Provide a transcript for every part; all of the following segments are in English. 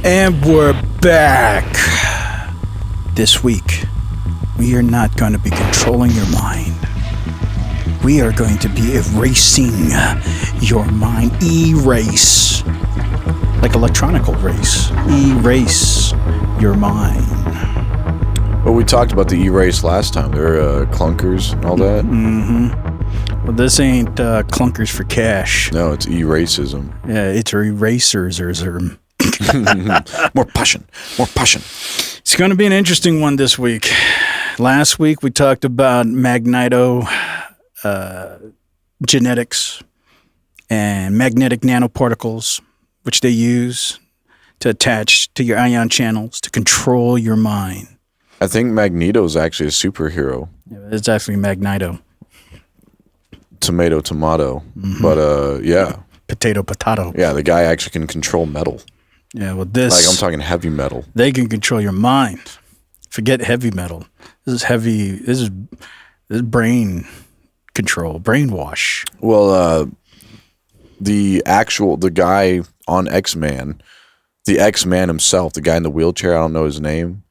And we're back. This week, we are not going to be controlling your mind. We are going to be erasing your mind. Erase. Like electronical race. Erase your mind. Well, we talked about the erase last time. They're clunkers and all that. Mm-hmm. Well, this ain't clunkers for cash. No, it's eracism. Yeah, it's erasers. More passion. It's going to be an interesting one this week. Last week we talked about genetics and magnetic nanoparticles, which they use to attach to your ion channels to control your mind. I think Magneto's actually a superhero. Yeah, it's actually Magneto. Tomato. Mm-hmm. But yeah. Potato. Yeah, the guy actually can control metal. Yeah, well, this... Like, I'm talking heavy metal. They can control your mind. Forget heavy metal. This is heavy... This is brain control, brainwash. Well, the guy on X-Man, the X-Man himself, the guy in the wheelchair, I don't know his name.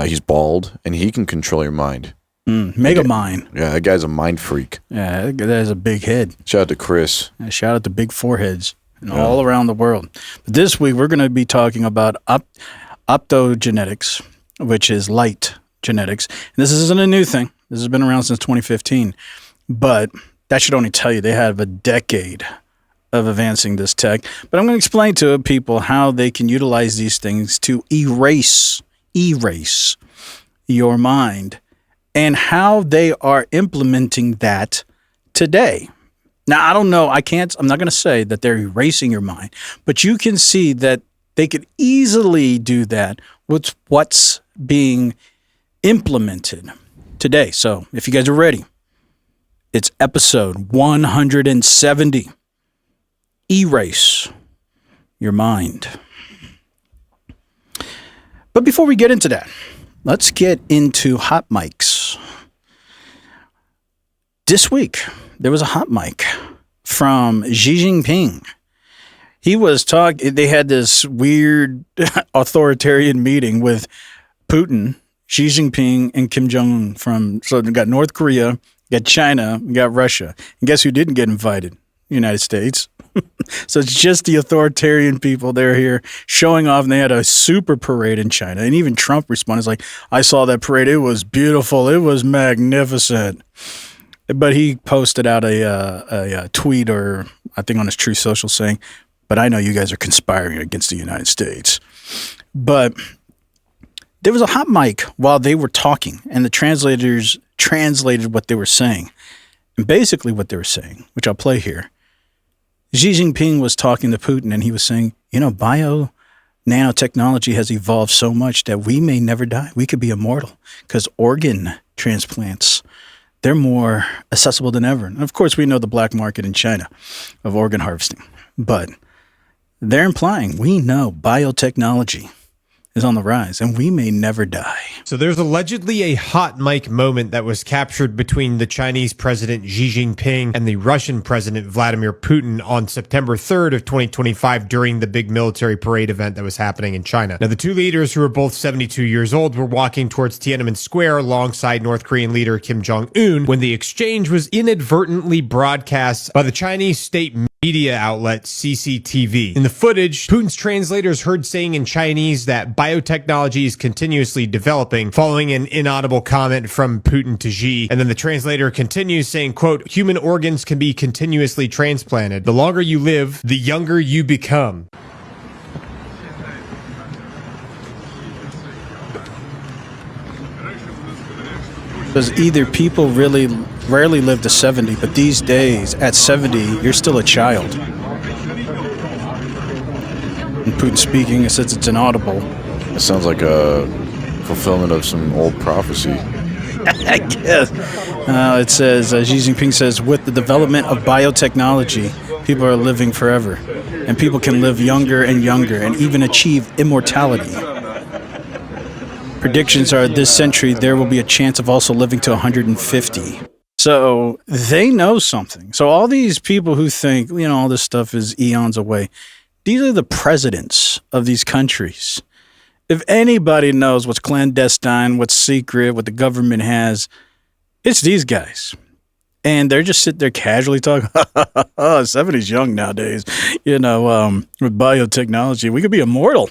He's bald, and he can control your mind. Mega mind. Yeah, that guy's a mind freak. Yeah, that has a big head. Shout out to Chris. Yeah, shout out to big foreheads. And all around the world. But this week, we're going to be talking about optogenetics, which is light genetics. And this isn't a new thing. This has been around since 2015. But that should only tell you they have a decade of advancing this tech. But I'm going to explain to people how they can utilize these things to erase your mind and how they are implementing that today. Now, I don't know. I'm not going to say that they're erasing your mind, but you can see that they could easily do that with what's being implemented today. So if you guys are ready, it's episode 170. Erase your mind. But before we get into that, let's get into hot mics. This week, there was a hot mic from Xi Jinping. He was they had this weird authoritarian meeting with Putin, Xi Jinping, and Kim Jong-un so we got North Korea, we got China, we got Russia. And guess who didn't get invited? The United States. So it's just the authoritarian people. They're here showing off, and they had a super parade in China. And even Trump responded like, I saw that parade. It was beautiful. It was magnificent. But he posted out a tweet, or I think on his True Social, saying, but I know you guys are conspiring against the United States. But there was a hot mic while they were talking, and the translators translated what they were saying. And basically what they were saying, which I'll play here, Xi Jinping was talking to Putin, and he was saying, nanotechnology has evolved so much that we may never die. We could be immortal because organ transplants, they're more accessible than ever. And of course, we know the black market in China of organ harvesting, but they're implying we know biotechnology is on the rise, and we may never die. So there's allegedly a hot mic moment that was captured between the Chinese President Xi Jinping and the Russian President Vladimir Putin on September 3rd of 2025 during the big military parade event that was happening in China. Now, the two leaders, who are both 72 years old, were walking towards Tiananmen Square alongside North Korean leader Kim Jong-un when the exchange was inadvertently broadcast by the Chinese state media outlet CCTV. In the footage, Putin's translators heard saying in Chinese that biotechnology is continuously developing, following an inaudible comment from Putin to Xi. And then the translator continues saying, quote, human organs can be continuously transplanted. The longer you live, the younger you become. Because either people rarely live to 70, but these days, at 70, you're still a child. And Putin speaking, it says it's inaudible. It sounds like a fulfillment of some old prophecy. I guess. It says, Xi Jinping says, with the development of biotechnology, people are living forever. And people can live younger and younger and even achieve immortality. Predictions are this century, there will be a chance of also living to 150. So they know something. So all these people who think, all this stuff is eons away, These are the presidents of these countries. If anybody knows what's clandestine, what's secret, what the government has, it's these guys. And they're just sitting there casually talking, 70's young nowadays. With biotechnology, we could be immortal.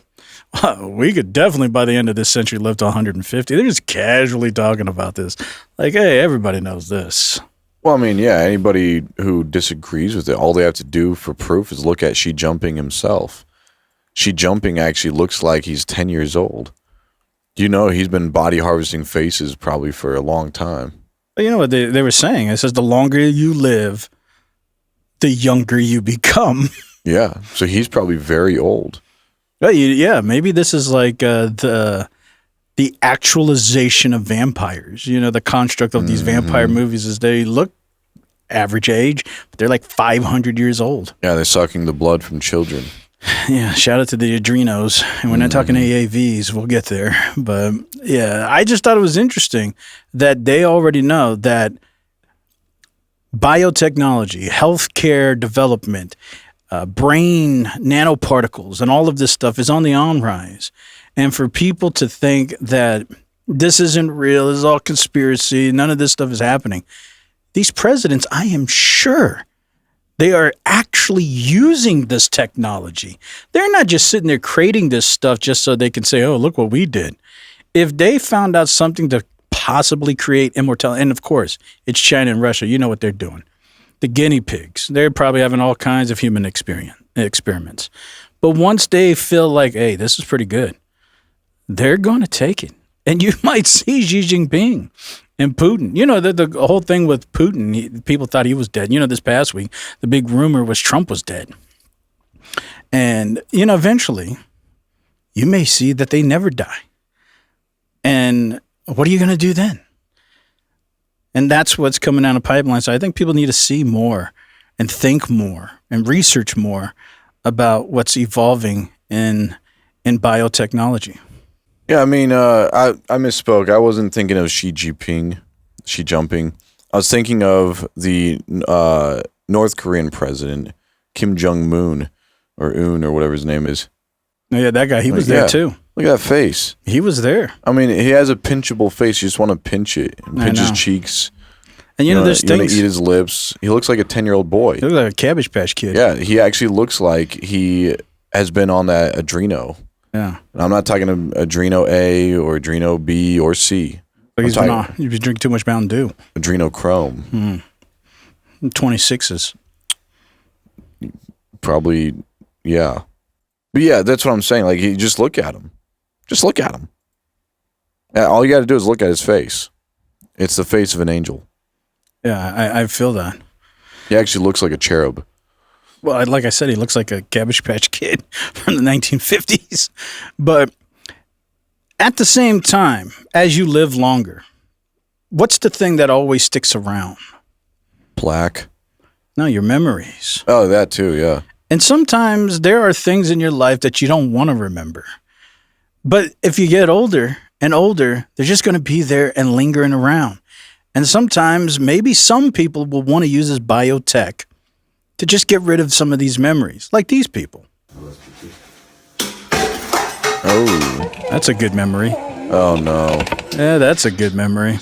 We could definitely, by the end of this century, live to 150. They're just casually talking about this. Like, hey, everybody knows this. Well, I mean, yeah, anybody who disagrees with it, all they have to do for proof is look at Xi Jinping himself. Xi Jinping actually looks like he's 10 years old. He's been body harvesting faces probably for a long time. But you know what they were saying? It says the longer you live, the younger you become. Yeah, so he's probably very old. Yeah, maybe this is like the actualization of vampires. The construct of these vampire movies is they look average age, but they're like 500 years old. Yeah, they're sucking the blood from children. Yeah, shout out to the adrenos. And we're not talking AAVs. We'll get there. But yeah, I just thought it was interesting that they already know that biotechnology, healthcare development, brain nanoparticles, and all of this stuff is on the on-rise. And for people to think that this isn't real, this is all conspiracy, none of this stuff is happening. These presidents, I am sure, they are actually using this technology. They're not just sitting there creating this stuff just so they can say, oh, look what we did. If they found out something to possibly create immortality, and of course, it's China and Russia, you know what they're doing. The guinea pigs, they're probably having all kinds of human experiments. But once they feel like, hey, this is pretty good, they're going to take it. And you might see Xi Jinping and Putin. The whole thing with Putin, people thought he was dead. This past week, the big rumor was Trump was dead. And, eventually, you may see that they never die. And what are you going to do then? And that's what's coming down the pipeline. So I think people need to see more and think more and research more about what's evolving in biotechnology. Yeah, I mean, I misspoke. I wasn't thinking of Xi Jinping. I was thinking of the North Korean president, Kim Jong-un, or whatever his name is. Yeah, that guy, he was there too. Look at that face. He was there. I mean, he has a pinchable face. You just want to pinch it. Pinch his cheeks. And there's things. You want to eat his lips. He looks like a 10-year-old boy. He looks like a Cabbage Patch Kid. Yeah, he actually looks like he has been on that Adreno. Yeah. And I'm not talking Adreno A or Adreno B or C. Like he's been drinking too much Mountain Dew. Adrenochrome. 26s. Probably, yeah. But yeah, that's what I'm saying. Like, you just look at him. Just look at him. All you got to do is look at his face. It's the face of an angel. Yeah, I feel that. He actually looks like a cherub. Well, like I said, he looks like a Cabbage Patch Kid from the 1950s. But at the same time, as you live longer, what's the thing that always sticks around? Plaque. No, your memories. Oh, that too, yeah. And sometimes there are things in your life that you don't want to remember. But if you get older and older, they're just going to be there and lingering around. And sometimes maybe some people will want to use this biotech to just get rid of some of these memories, like these people. Oh. That's a good memory. Oh, no. Yeah, that's a good memory.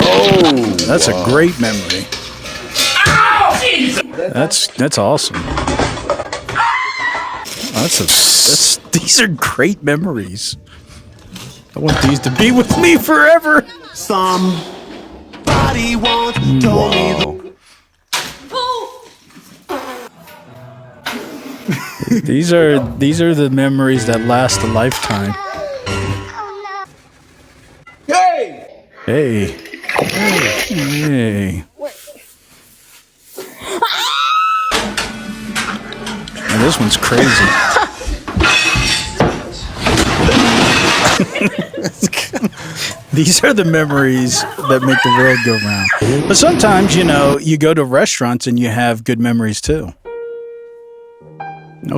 Oh. That's a great memory. Ow! Jesus! That's awesome. These are great memories. I want these to be with me forever. Somebody once told me the These are the memories that last a lifetime. Hey! Hey. Hey. And this one's crazy. These are the memories that make the world go round. But sometimes, you go to restaurants and you have good memories too.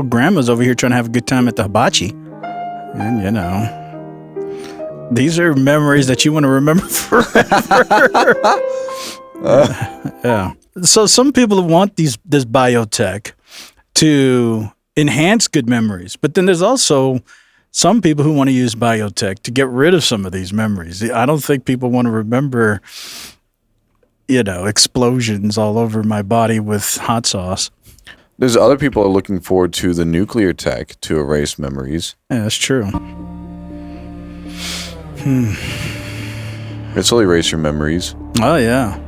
Grandma's over here trying to have a good time at the hibachi. And, these are memories that you want to remember forever. Yeah. So some people want this biotech to enhance good memories. But then there's also some people who want to use biotech to get rid of some of these memories. I don't think people want to remember, explosions all over my body with hot sauce. There's other people are looking forward to the nuclear tech to erase memories. Yeah, that's true. It'll erase your memories. Oh, yeah.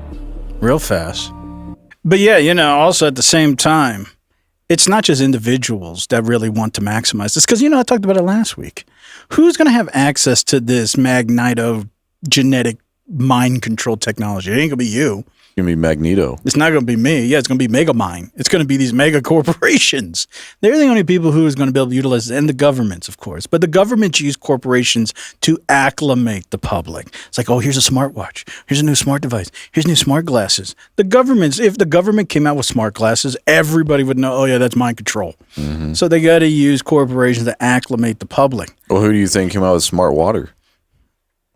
Real fast. But yeah, also at the same time, it's not just individuals that really want to maximize this. Because, I talked about it last week. Who's going to have access to this magnetogenetic mind control technology? It ain't going to be you. It's going to be Magneto. It's not going to be me. Yeah, it's going to be Megamind. It's going to be these mega corporations. They're the only people who is going to be able to utilize it, and the governments, of course. But the governments use corporations to acclimate the public. It's like, oh, here's a smartwatch. Here's a new smart device. Here's new smart glasses. If the government came out with smart glasses, everybody would know, oh, yeah, that's mind control. Mm-hmm. So they got to use corporations to acclimate the public. Well, who do you think came out with smart water?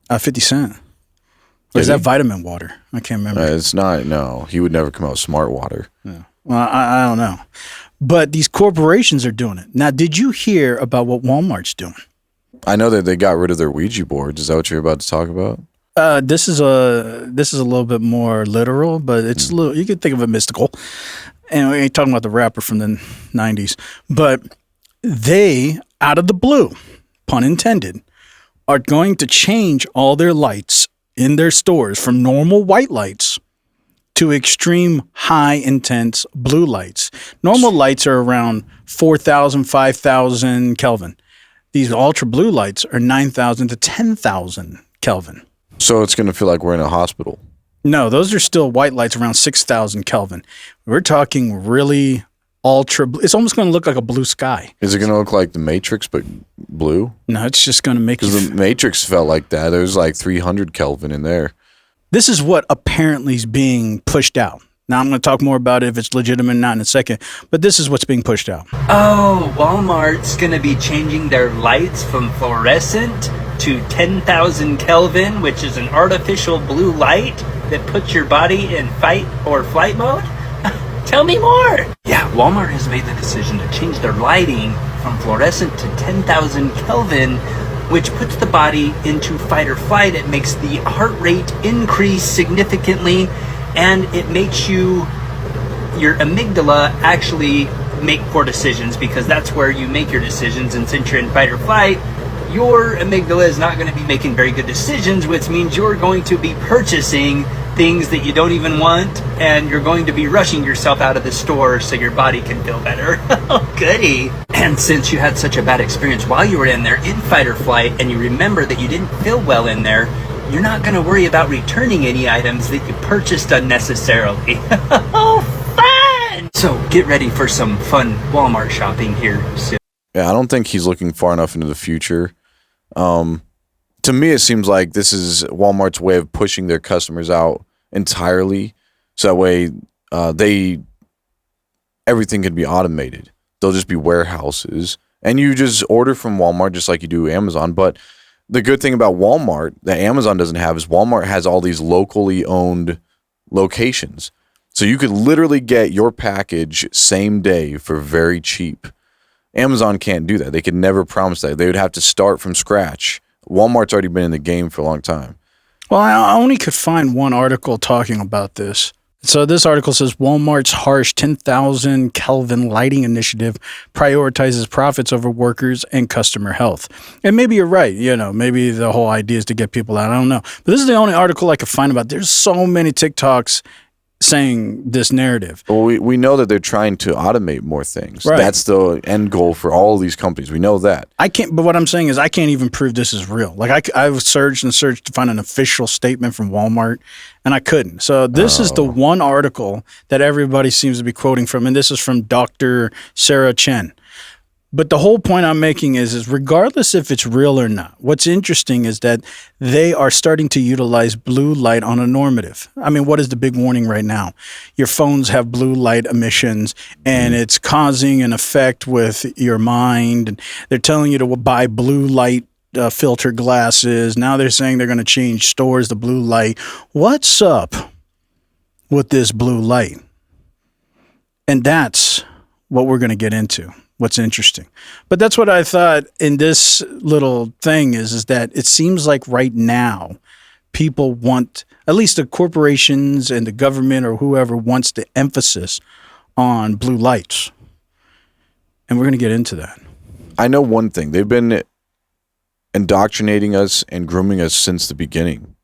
50 Cent. Or is that vitamin water? I can't remember. It's not. No, he would never come out with smart water. Yeah. Well, I don't know. But these corporations are doing it. Now, did you hear about what Walmart's doing? I know that they got rid of their Ouija boards. Is that what you're about to talk about? This is a little bit more literal, but it's a little. You could think of it mystical. And we ain't talking about the rapper from the 90s. But they, out of the blue, pun intended, are going to change all their lights in their stores from normal white lights to extreme high intense blue lights. Normal lights are around 4,000, 5,000 Kelvin. These ultra blue lights are 9,000 to 10,000 Kelvin. So it's going to feel like we're in a hospital. No, those are still white lights around 6,000 Kelvin. We're talking really ultra blue. It's almost going to look like a blue sky. Is it going to look like the Matrix but blue? No, it's just going to make you... Because the Matrix felt like that. There's like 300 Kelvin in there. This is what apparently is being pushed out. Now, I'm going to talk more about it if it's legitimate or not in a second, but this is what's being pushed out. Oh, Walmart's going to be changing their lights from fluorescent to 10,000 Kelvin, which is an artificial blue light that puts your body in fight or flight mode? Tell me more. Yeah, Walmart has made the decision to change their lighting from fluorescent to 10,000 Kelvin, which puts the body into fight or flight. It makes the heart rate increase significantly, and it makes your amygdala actually make poor decisions, because that's where you make your decisions. And since you're in fight or flight, your amygdala is not going to be making very good decisions, which means you're going to be purchasing things that you don't even want, and you're going to be rushing yourself out of the store so your body can feel better. Oh, goody. And since you had such a bad experience while you were in there in fight or flight, and you remember that you didn't feel well in there, you're not going to worry about returning any items that you purchased unnecessarily. Oh, fun! So get ready for some fun Walmart shopping here soon. Yeah, I don't think he's looking far enough into the future. To me, it seems like this is Walmart's way of pushing their customers out entirely, so that way everything can be automated. They'll just be warehouses, and you just order from Walmart just like you do Amazon. But the good thing about Walmart that Amazon doesn't have is Walmart has all these locally owned locations, so you could literally get your package same day for very cheap. Amazon can't do that. They could never promise that. They would have to start from scratch. Walmart's already been in the game for a long time. Well, I only could find one article talking about this. So this article says Walmart's harsh 10,000 Kelvin lighting initiative prioritizes profits over workers and customer health. And maybe you're right. Maybe the whole idea is to get people out. I don't know. But this is the only article I could find about it. There's so many TikToks saying this narrative. Well, we know that they're trying to automate more things. Right. That's the end goal for all of these companies. We know that. But what I'm saying is I can't even prove this is real. Like I've searched and searched to find an official statement from Walmart, and I couldn't. So this is the one article that everybody seems to be quoting from, and this is from Dr. Sarah Chen. But the whole point I'm making is regardless if it's real or not, what's interesting is that they are starting to utilize blue light on a normative. I mean, what is the big warning right now? Your phones have blue light emissions, and it's causing an effect with your mind. And they're telling you to buy blue light filter glasses. Now they're saying they're going to change stores to blue light. What's up with this blue light? And that's what we're going to get into, what's interesting. But that's what I thought in this little thing is that it seems like right now people want, at least the corporations and the government or whoever wants the emphasis on blue lights. And we're going to get into that. I know one thing. They've been indoctrinating us and grooming us since the beginning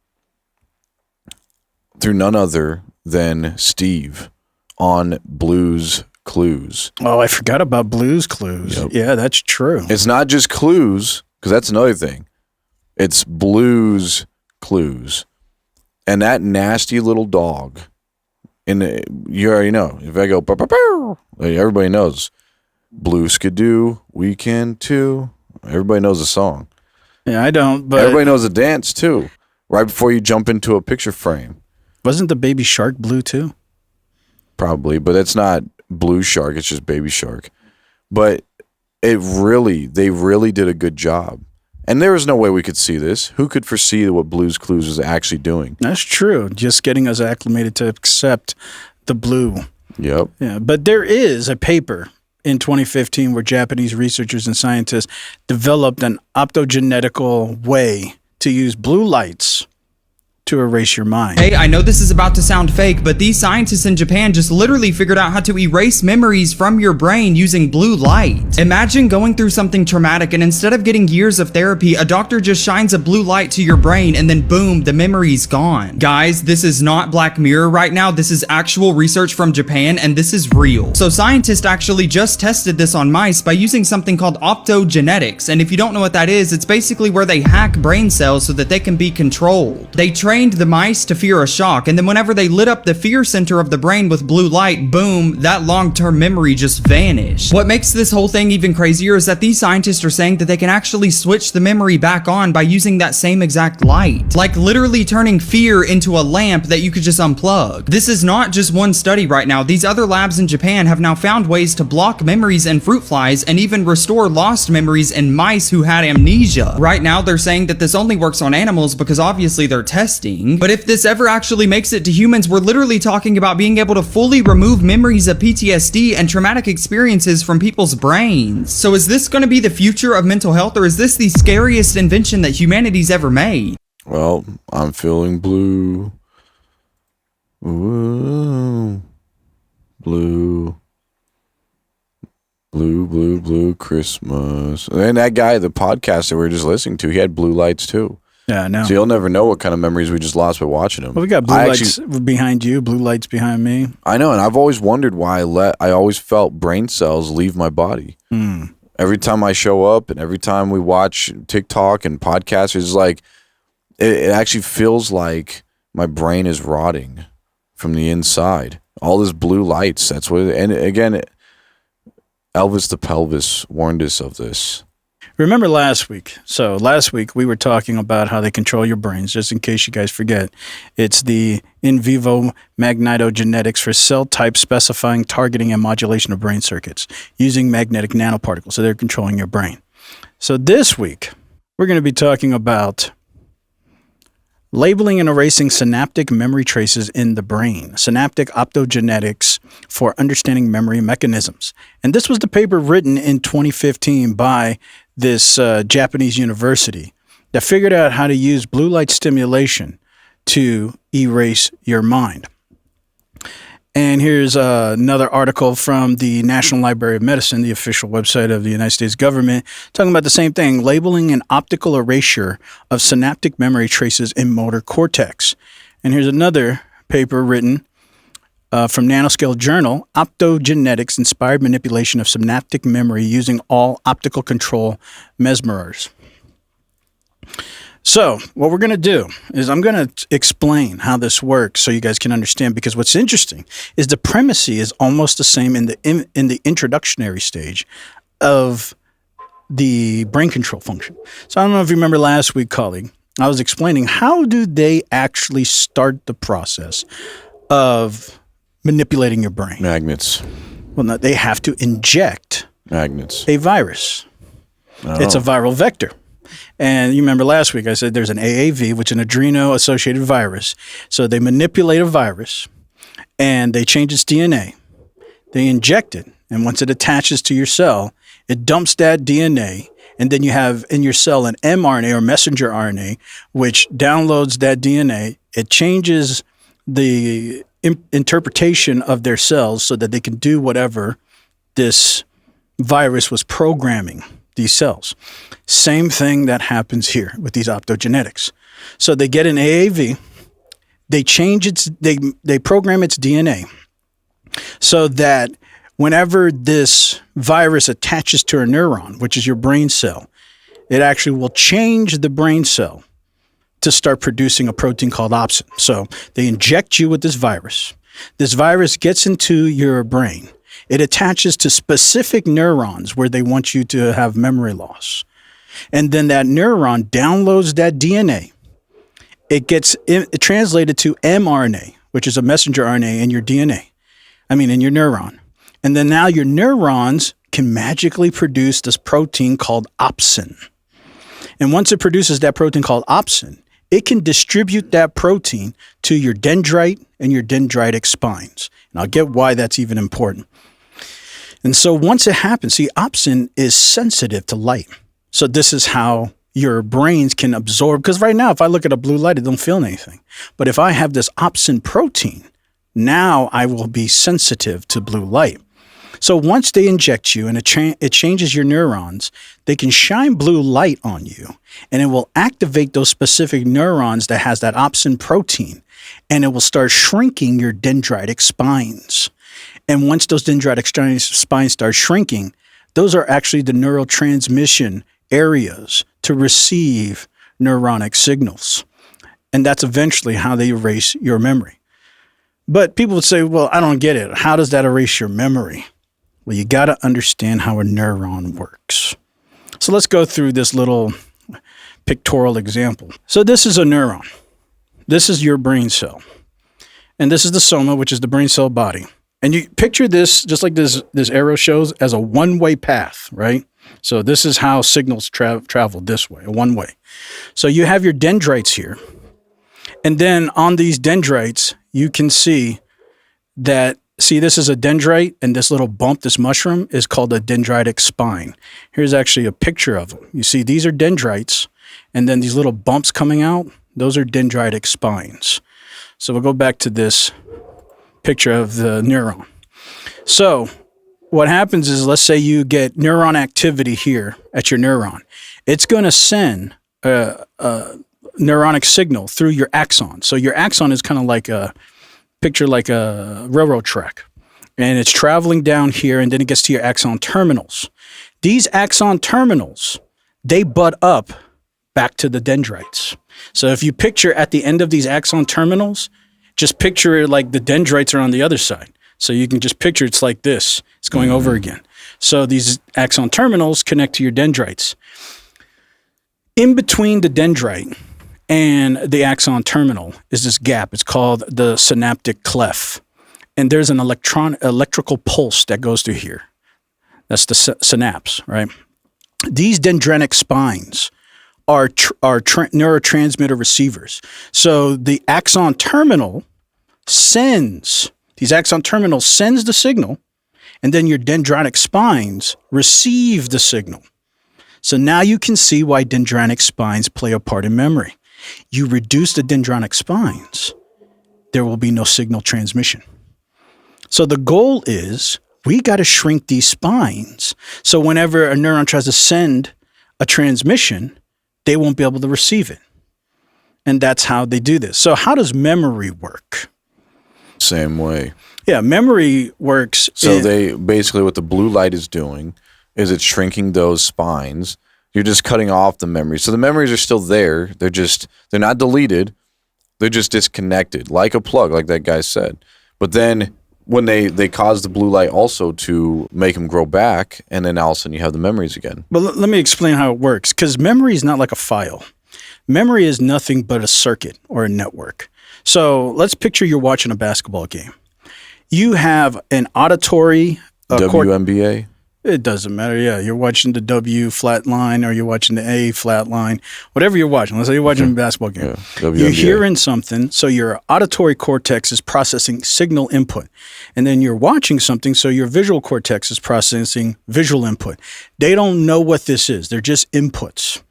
through none other than Steve on Blue's Clues. Oh, I forgot about Blue's Clues. Yep. Yeah, that's true. It's not just clues, because that's another thing. It's Blue's Clues. And that nasty little dog, you already know. If I go, bow, bow, bow, everybody knows. Blue Skidoo, Weekend 2. Everybody knows the song. Yeah, I don't, but Everybody knows the dance, too. Right before you jump into a picture frame. wasn't the baby shark blue too? Probably, but it's not Blue Shark. It's just Baby Shark. But they really did a good job. And there was no way we could see this. Who could foresee what Blue's Clues was actually doing? That's true. Just getting us acclimated to accept the blue. Yep. Yeah, but there is a paper in 2015 where Japanese researchers and scientists developed an optogenetical way to use blue lights to erase your mind. Hey, I know this is about to sound fake, but these scientists in Japan just literally figured out how to erase memories from your brain using blue light. Imagine going through something traumatic and instead of getting years of therapy, a doctor just shines a blue light to your brain and then boom, the memory's gone. Guys, this is not Black Mirror right now. This is actual research from Japan and this is real. So scientists actually just tested this on mice by using something called optogenetics. And if you don't know what that is, it's basically where they hack brain cells so that they can be controlled. They trained the mice to fear a shock, and then whenever they lit up the fear center of the brain with blue light, boom, that long-term memory just vanished. What makes this whole thing even crazier is that these scientists are saying that they can actually switch the memory back on by using that same exact light. Like literally turning fear into a lamp that you could just unplug. This is not just one study right now. These other labs in Japan have now found ways to block memories in fruit flies and even restore lost memories in mice who had amnesia. Right now, they're saying that this only works on animals because obviously they're testing. But if this ever actually makes it to humans, we're literally talking about being able to fully remove memories of PTSD and traumatic experiences from people's brains. So is this going to be the future of mental health, or is this the scariest invention that humanity's ever made? Well, I'm feeling blue. Ooh. Blue. Blue Christmas. And that guy, the podcast that we were just listening to, he had blue lights too. Yeah, I know. So you'll never know what kind of memories we just lost by watching them. Well, we got blue lights behind you, blue lights behind me. I know, and I've always wondered why I always felt brain cells leave my body. Every time I show up and every time we watch TikTok and podcasts, it's like, it actually feels like my brain is rotting from the inside. All this blue lights, that's what, and again, Elvis the Pelvis warned us of this. Remember last week? So last week we were talking about how they control your brains, just in case you guys forget. It's the in vivo magnetogenetics for cell type specifying, targeting, and modulation of brain circuits using magnetic nanoparticles. So they're controlling your brain. So this week we're going to be talking about labeling and erasing synaptic memory traces in the brain, synaptic optogenetics for understanding memory mechanisms. And this was the paper written in 2015 by this Japanese university that figured out how to use blue light stimulation to erase your mind. And here's another article from the National Library of Medicine, the official website of the United States government, talking about the same thing, labeling an optical erasure of synaptic memory traces in motor cortex. And here's another paper written from Nanoscale Journal, Optogenetics Inspired Manipulation of Synaptic Memory Using All Optical Control Mesmerers. So what we're going to do is I'm going to explain how this works so you guys can understand, because what's interesting is the premise is almost the same in the introductionary stage of the brain control function. So I don't know if you remember last week, colleague, I was explaining how do they actually start the process of manipulating your brain. Magnets. Well, no, they have to inject Magnets. a virus. Oh. It's a viral vector. And you remember last week I said there's an AAV, which is an adreno-associated virus. So they manipulate a virus and they change its DNA. They inject it And once it attaches to your cell, it dumps that DNA. And then you have in your cell an mRNA or messenger RNA, which downloads that DNA. It changes the interpretation of their cells so that they can do whatever this virus was programming these cells. Same thing that happens here with these optogenetics. So they get an AAV, they change they program its DNA so that whenever this virus attaches to a neuron, which is your brain cell, it actually will change the brain cell to start producing a protein called opsin. So they inject you with this virus. This virus gets into your brain. It attaches to specific neurons where they want you to have memory loss. And then that neuron downloads that DNA. It gets translated to mRNA, which is a messenger RNA in your DNA. In your neuron. And then now your neurons can magically produce this protein called opsin. And once it produces that protein called opsin, it can distribute that protein to your dendrite and your dendritic spines. And I'll get why that's even important. And so once it happens, see, opsin is sensitive to light. So this is how your brains can absorb. Because right now, if I look at a blue light, it don't feel anything. But if I have this opsin protein, now I will be sensitive to blue light. So once they inject you and it changes your neurons, they can shine blue light on you and it will activate those specific neurons that has that opsin protein and it will start shrinking your dendritic spines. And once those dendritic spines start shrinking, those are actually the neurotransmission areas to receive neuronic signals. And that's eventually how they erase your memory. But people would say, well, I don't get it. How does that erase your memory? Well, you got to understand how a neuron works. So let's go through this little pictorial example. So this is a neuron. This is your brain cell. And this is the soma, which is the brain cell body. And you picture this, just like this arrow shows, as a one-way path, right? So this is how signals travel this way, a one-way. So you have your dendrites here. And then on these dendrites, you can see that, this is a dendrite, and this little bump, this mushroom, is called a dendritic spine. Here's actually a picture of them. You see, these are dendrites, and then these little bumps coming out, those are dendritic spines. So we'll go back to this picture of the neuron. So what happens is, let's say you get neuron activity here at your neuron. It's going to send a neuronic signal through your axon. So your axon is kind of like a railroad track. And it's traveling down here, and then it gets to your axon terminals. These axon terminals, they butt up back to the dendrites. So if you picture at the end of these axon terminals, just picture it like the dendrites are on the other side. So you can just picture it's like this. It's going over again. So these axon terminals connect to your dendrites. In between the dendrite and the axon terminal is this gap. It's called the synaptic cleft. And there's an electrical pulse that goes through here. That's the synapse, right? These dendritic spines are neurotransmitter receivers. So the axon terminal sends the signal, and then your dendritic spines receive the signal. So now you can see why dendritic spines play a part in memory. You reduce the dendritic spines, there will be no signal transmission. So the goal is we got to shrink these spines. So whenever a neuron tries to send a transmission, they won't be able to receive it. And that's how they do this. So how does memory work? Same way. Yeah, memory works. So they basically, what the blue light is doing is it's shrinking those spines. You're just cutting off the memories. So the memories are still there. They're not deleted. They're just disconnected, like a plug, like that guy said. But then when they cause the blue light also to make them grow back, and then all of a sudden you have the memories again. But let me explain how it works, because memory is not like a file. Memory is nothing but a circuit or a network. So let's picture you're watching a basketball game. You have an auditory... WNBA? It doesn't matter. Yeah, you're watching the W flat line or you're watching the A flat line, whatever you're watching. Let's say you're watching a basketball game. Yeah, You're WNBA. hearing something, so your auditory cortex is processing signal input. And then you're watching something, so your visual cortex is processing visual input. They don't know what this is. They're just inputs.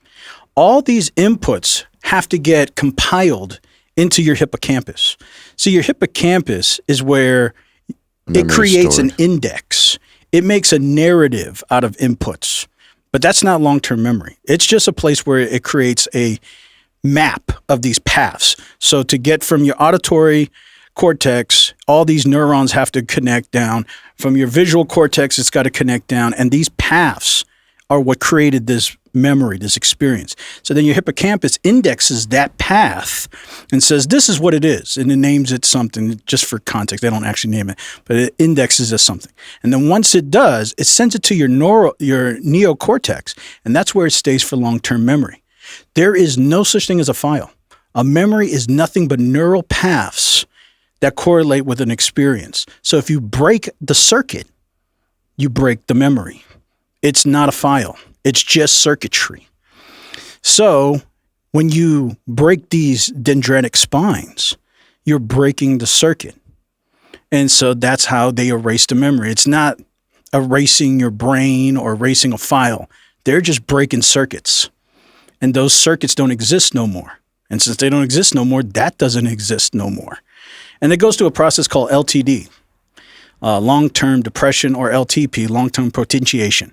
All these inputs have to get compiled into your hippocampus. So your hippocampus is where it Memory creates stored. an index. It makes a narrative out of inputs, but that's not long-term memory. It's just a place where it creates a map of these paths. So to get from your auditory cortex, all these neurons have to connect down. From your visual cortex, it's got to connect down. And these paths are what created this memory, this experience. So then your hippocampus indexes that path and says, this is what it is. And it names it something just for context. They don't actually name it, but it indexes as something. And then once it does, it sends it to your neocortex. And that's where it stays for long-term memory. There is no such thing as a file. A memory is nothing but neural paths that correlate with an experience. So if you break the circuit, you break the memory. It's not a file. It's just circuitry. So when you break these dendritic spines, you're breaking the circuit. And so that's how they erase the memory. It's not erasing your brain or erasing a file. They're just breaking circuits. And those circuits don't exist no more. And since they don't exist no more, that doesn't exist no more. And it goes through a process called LTD, long-term depression, or LTP, long-term potentiation.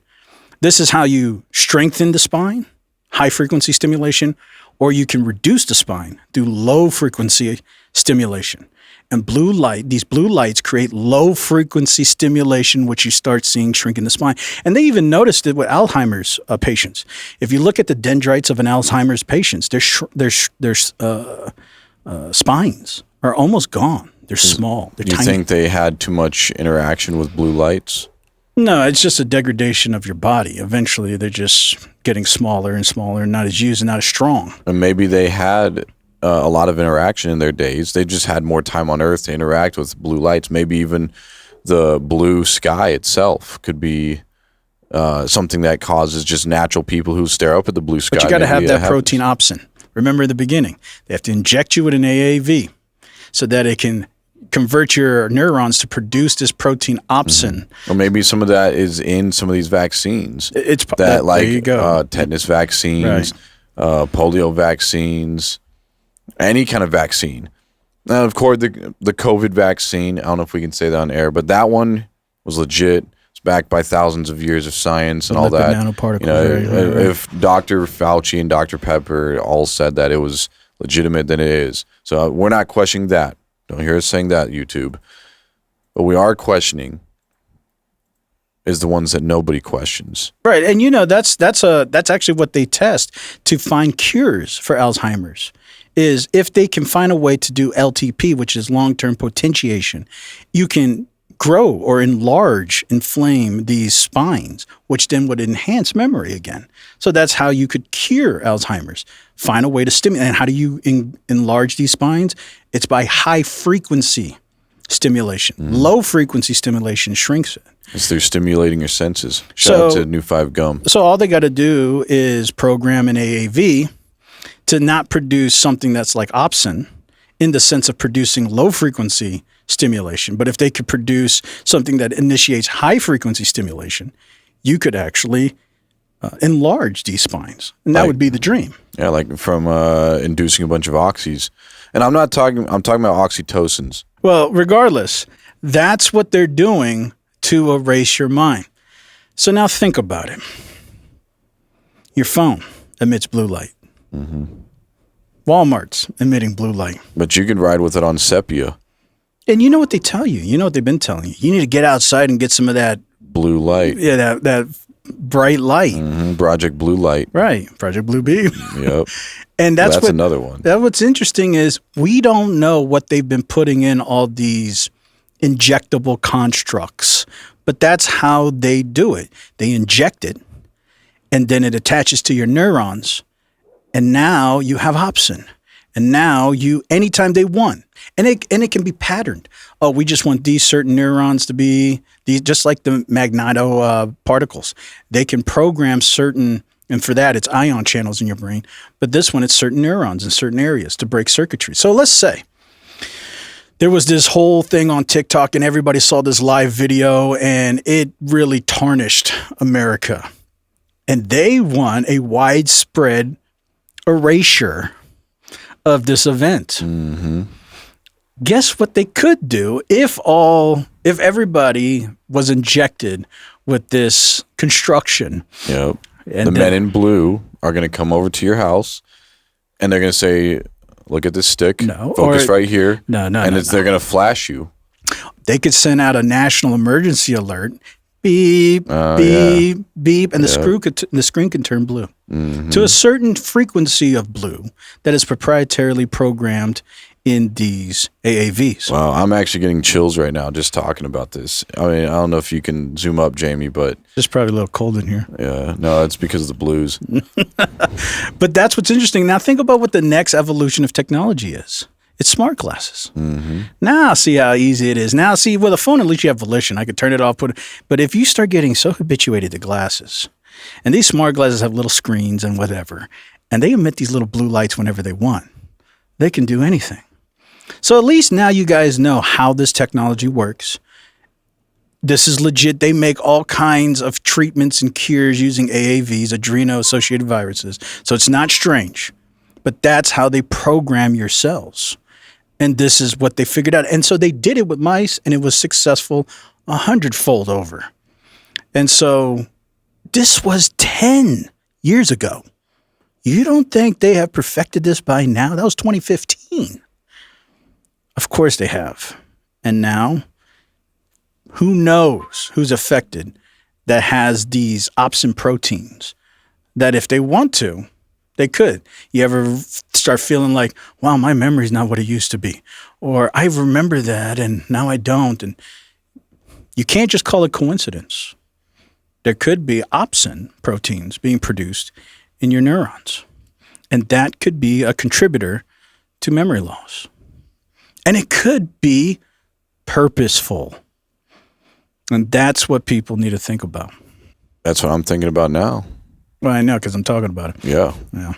This is how you strengthen the spine, high-frequency stimulation, or you can reduce the spine through low-frequency stimulation. And blue light, these blue lights create low-frequency stimulation, which you start seeing shrinking the spine. And they even noticed it with Alzheimer's patients. If you look at the dendrites of an Alzheimer's patient, their spines are almost gone. They're small. They're You tiny. think they had too much interaction with blue lights? No, it's just a degradation of your body. Eventually, they're just getting smaller and smaller, not as used and not as strong. And maybe they had a lot of interaction in their days. They just had more time on Earth to interact with blue lights. Maybe even the blue sky itself could be something that causes just natural people who stare up at the blue sky. But you got to have Maybe that happens. protein opsin. Remember in the beginning, they have to inject you with an AAV so that it can convert your neurons to produce this protein opsin. Or maybe some of that is in some of these vaccines. It's That like there you go. tetanus vaccines, polio vaccines, any kind of vaccine. Now, of course, the COVID vaccine, I don't know if we can say that on air, but that one was legit. It's backed by thousands of years of science and all Lipid that. nanoparticles, You know, right. if Dr. Fauci and Dr. Pepper all said that it was legitimate, then it is. So we're not questioning that. Don't hear us saying that, YouTube. But we are questioning is the ones that nobody questions. Right, and you know that's actually what they test to find cures for Alzheimer's. Is if they can find a way to do LTP, which is long-term potentiation, you can grow or enlarge, inflame these spines, which then would enhance memory again. So that's how you could cure Alzheimer's. Find a way to stimulate. And how do you enlarge these spines? It's by high-frequency stimulation. Low-frequency stimulation shrinks it. It's through stimulating your senses. Shout out to New 5 Gum. So all they got to do is program an AAV to not produce something that's like opsin in the sense of producing low-frequency stimulation. But if they could produce something that initiates high-frequency stimulation, you could actually enlarge these spines. And that would be the dream. Yeah, like from inducing a bunch of oxys. And I'm talking about oxytocins. Well, regardless, that's what they're doing to erase your mind. So now think about it. Your phone emits blue light. Walmart's emitting blue light. But you could ride with it on sepia. And you know what they tell you. You know what they've been telling you. You need to get outside and get some of that, Blue light. that bright light. Project Blue Light. Right. Project Blue Beam. Yep. And that's another one. What's interesting is we don't know what they've been putting in all these injectable constructs, but that's how they do it. They inject it, and then it attaches to your neurons, and now you have opsin. And now anytime they want, and it can be patterned. Oh, we just want these certain neurons to be these, just like the magneto particles. They can program certain, and for that, it's ion channels in your brain. But this one, it's certain neurons in certain areas to break circuitry. So let's say there was this whole thing on TikTok and everybody saw this live video and it really tarnished America. And they want a widespread erasure of this event. Mm-hmm. Guess what they could do if everybody was injected with this construction? Yep. And the men in blue are going to come over to your house and they're going to say, look at this stick. No, focus right here. No. They're going to flash you. They could send out a national emergency alert. Beep, beep, and the screen can turn blue to a certain frequency of blue that is proprietarily programmed in these AAVs. Wow, I'm actually getting chills right now just talking about this. I mean, I don't know if you can zoom up, Jamie, but it's probably a little cold in here. Yeah, no, it's because of the blues. But that's what's interesting. Now think about what the next evolution of technology is. It's smart glasses. Mm-hmm. Now see how easy it is. Now see, with a phone, at least you have volition. I could turn it off, but if you start getting so habituated to glasses, and these smart glasses have little screens and whatever, and they emit these little blue lights whenever they want, they can do anything. So at least now you guys know how this technology works. This is legit. They make all kinds of treatments and cures using AAVs, adreno-associated viruses. So it's not strange, but that's how they program your cells. And this is what they figured out. And so they did it with mice, and it was successful 100-fold over. And so this was 10 years ago. You don't think they have perfected this by now? That was 2015. Of course they have. And now, who knows who's affected that has these opsin proteins that if they want to, they could. You ever start feeling like, wow, my memory's not what it used to be. Or I remember that and now I don't. And you can't just call it coincidence. There could be opsin proteins being produced in your neurons. And that could be a contributor to memory loss. And it could be purposeful. And that's what people need to think about. That's what I'm thinking about now. Well, I know, because I'm talking about it. Yeah. Yeah.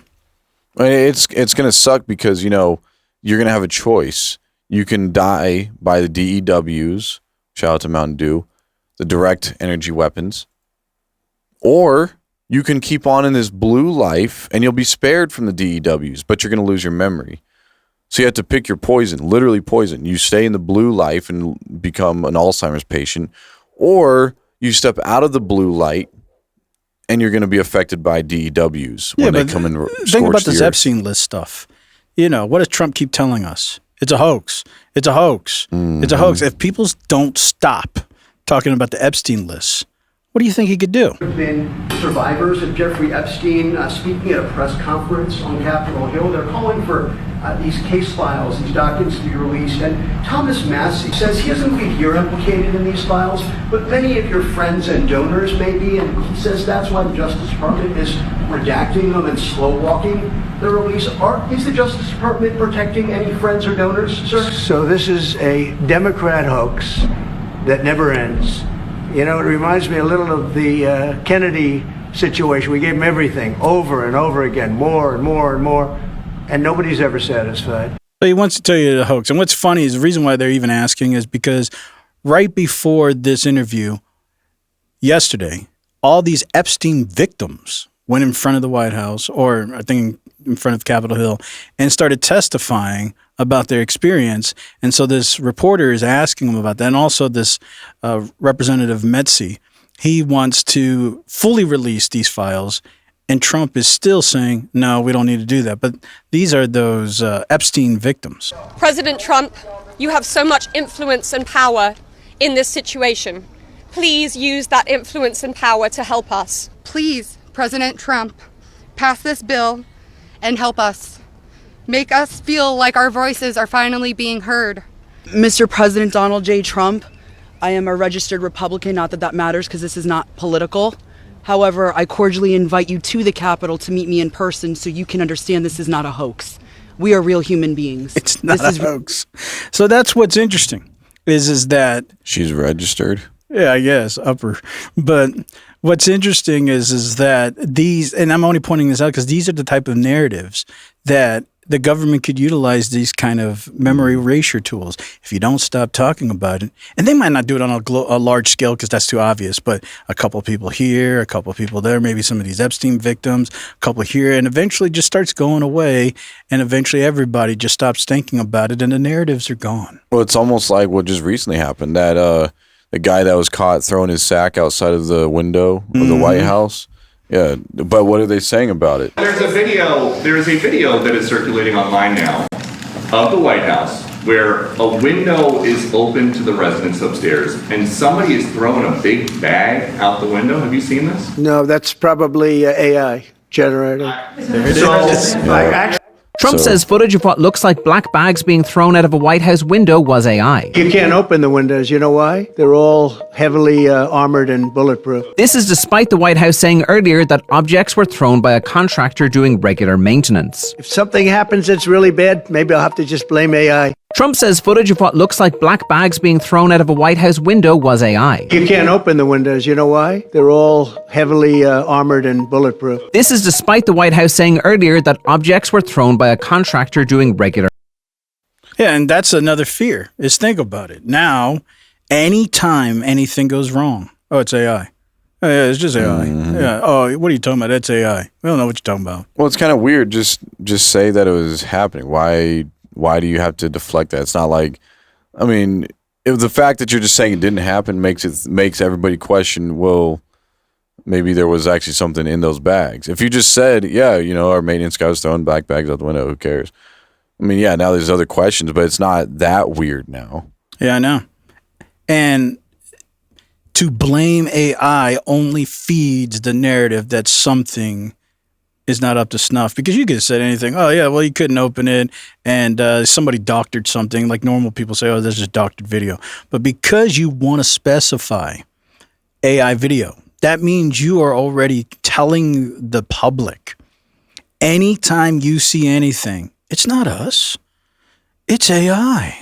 I mean, it's going to suck because, you're going to have a choice. You can die by the DEWs, shout out to Mountain Dew, the direct energy weapons, or you can keep on in this blue life and you'll be spared from the DEWs, but you're going to lose your memory. So you have to pick your poison, literally poison. You stay in the blue life and become an Alzheimer's patient, or you step out of the blue light and you're going to be affected by DEWs when they come in. Think about this Epstein list stuff. What does Trump keep telling us? It's a hoax. It's a hoax. Mm-hmm. It's a hoax. If people don't stop talking about the Epstein list, what do you think he could do? There have been survivors of Jeffrey Epstein speaking at a press conference on Capitol Hill. They're calling for these case files, these documents to be released. And Thomas Massey says he doesn't believe you're implicated in these files, but many of your friends and donors may be. And he says that's why the Justice Department is redacting them and slow walking the release. Is the Justice Department protecting any friends or donors, sir? So this is a Democrat hoax that never ends. It reminds me a little of the Kennedy situation. We gave him everything over and over again, more and more and more, and nobody's ever satisfied. So he wants to tell you the hoax. And what's funny is the reason why they're even asking is because right before this interview yesterday, all these Epstein victims went in front of the White House, or I think in front of Capitol Hill, and started testifying about their experience. And so this reporter is asking them about that. And also this Representative Metzi, he wants to fully release these files. And Trump is still saying, no, we don't need to do that. But these are those Epstein victims. President Trump, you have so much influence and power in this situation. Please use that influence and power to help us. Please, President Trump, pass this bill and help us. Make us feel like our voices are finally being heard. Mr. President Donald J. Trump, I am a registered Republican, not that that matters because this is not political. However, I cordially invite you to the Capitol to meet me in person so you can understand this is not a hoax. We are real human beings. It's not a hoax. So that's what's interesting is that she's registered. Yeah, I guess upper. But what's interesting is that these, and I'm only pointing this out because these are the type of narratives that the government could utilize these kind of memory erasure tools if you don't stop talking about it. And they might not do it on a large scale because that's too obvious, but a couple of people here, a couple of people there, maybe some of these Epstein victims, a couple here, and eventually just starts going away, and eventually everybody just stops thinking about it, and the narratives are gone. Well, it's almost like what just recently happened, that the guy that was caught throwing his sack outside of the window of the White House. Yeah, but what are they saying about it? There is a video that is circulating online now of the White House where a window is open to the residents upstairs and somebody is throwing a big bag out the window. Have you seen this? No, that's probably AI generated. There it is. Trump says footage of what looks like black bags being thrown out of a White House window was AI. You can't open the windows. You know why? They're all heavily armored and bulletproof. This is despite the White House saying earlier that objects were thrown by a contractor doing regular maintenance. If something happens that's really bad, maybe I'll have to just blame AI. Trump says footage of what looks like black bags being thrown out of a White House window was AI. You can't open the windows. You know why? They're all heavily armored and bulletproof. This is despite the White House saying earlier that objects were thrown by a contractor doing regular. Yeah, and that's another fear, is think about it. Now, anytime anything goes wrong, oh, it's AI. Oh, yeah, it's just AI. Yeah. Oh, what are you talking about? That's AI. We don't know what you're talking about. Well, it's kind of weird. Just say that it was happening. Why do you have to deflect that? It's not like, I mean, if the fact that you're just saying it didn't happen makes everybody question, well, maybe there was actually something in those bags. If you just said, yeah, you know, our maintenance guy was throwing black bags out the window, who cares? I mean, yeah, now there's other questions, but it's not that weird now. Yeah, I know. And to blame AI only feeds the narrative that something is not up to snuff, because you could have said anything. Oh, yeah, well, you couldn't open it, and somebody doctored something. Like normal people say, oh, this is doctored video. But because you want to specify AI video, that means you are already telling the public, anytime you see anything, it's not us, it's AI.